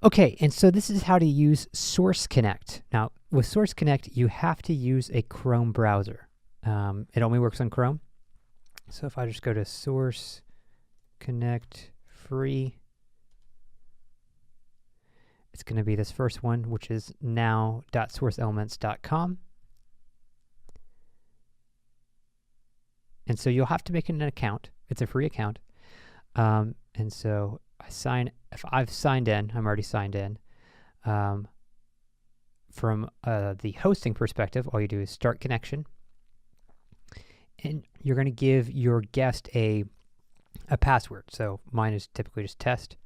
Okay, and so this is how to use Source Connect. Now, with Source Connect, you have to use a Chrome browser. It only works on Chrome. So if I just go to Source Connect free, it's going to be this first one, which is now.sourceelements.com. And so you'll have to make an account. It's a free account. And so if I've signed in, I'm already signed in. From the hosting perspective, all you do is start connection. And you're going to give your guest a password. So mine is typically just test.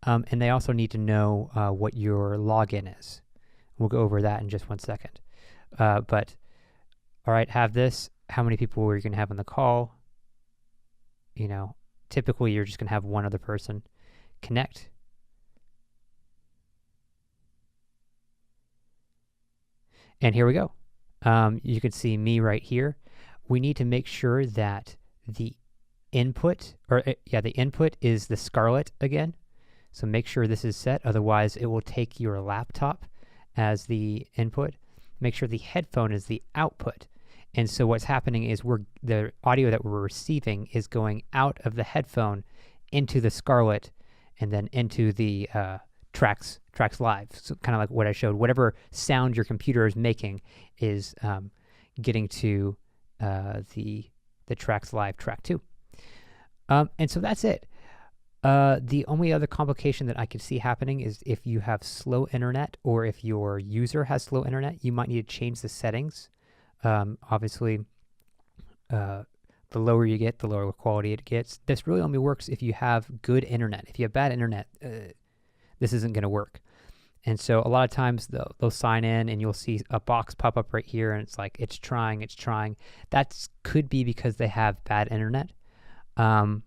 And they also need to know what your login is. We'll go over that in just 1 second. But all right, have this. How many people are you going to have on the call? You know, typically you're just going to have one other person. Connect. And here we go. You can see me right here. We need to make sure that the input, the input is the Scarlett again. So make sure this is set, otherwise it will take your laptop as the input. Make sure the headphone is the output. And so what's happening is the audio that we're receiving is going out of the headphone into the Scarlett and then into the Trax Live. So kind of like what I showed. Whatever sound your computer is making is getting to the Trax Live track 2. And so that's it. The only other complication that I could see happening is if you have slow internet or if your user has slow internet, you might need to change the settings. Obviously, the lower you get, the lower quality it gets. This really only works if you have good internet. If you have bad internet, this isn't going to work. And so a lot of times they'll sign in and you'll see a box pop up right here and it's like, it's trying. That could be because they have bad internet. And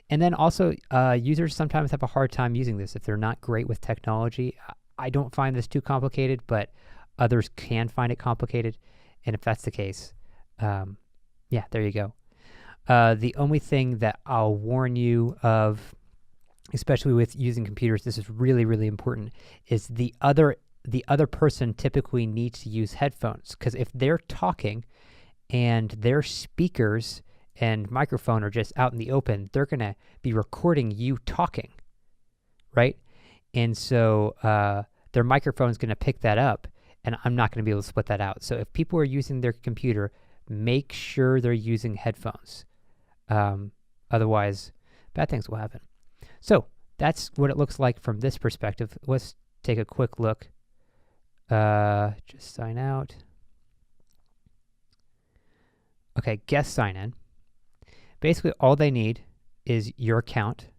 then also, users sometimes have a hard time using this if they're not great with technology. I don't find this too complicated, but others can find it complicated. And if that's the case, yeah, there you go. The only thing that I'll warn you of, especially with using computers, this is really, really important, is the other person typically needs to use headphones, because if they're talking and their speakers and microphone are just out in the open, they're going to be recording you talking, right? And so their microphone's going to pick that up, and I'm not going to be able to split that out. So if people are using their computer, make sure they're using headphones. Otherwise, bad things will happen. So that's what it looks like from this perspective. Let's take a quick look. Just sign out. Okay, guest sign in. Basically, all they need is your account,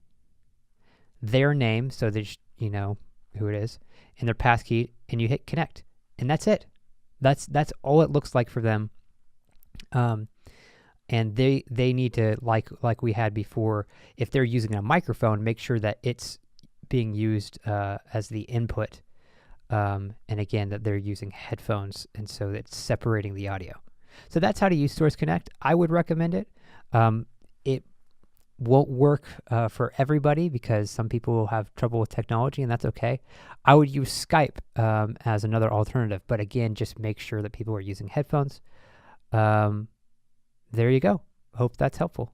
their name, so that you know who it is, and their passkey, and you hit connect, and that's it. That's all it looks like for them. And they need to, like we had before, if they're using a microphone, make sure that it's being used as the input, and again that they're using headphones, and so it's separating the audio. So that's how to use Source Connect. I would recommend it. It won't work for everybody because some people will have trouble with technology, and that's okay. I would use Skype as another alternative, but again, just make sure that people are using headphones. There you go. Hope that's helpful.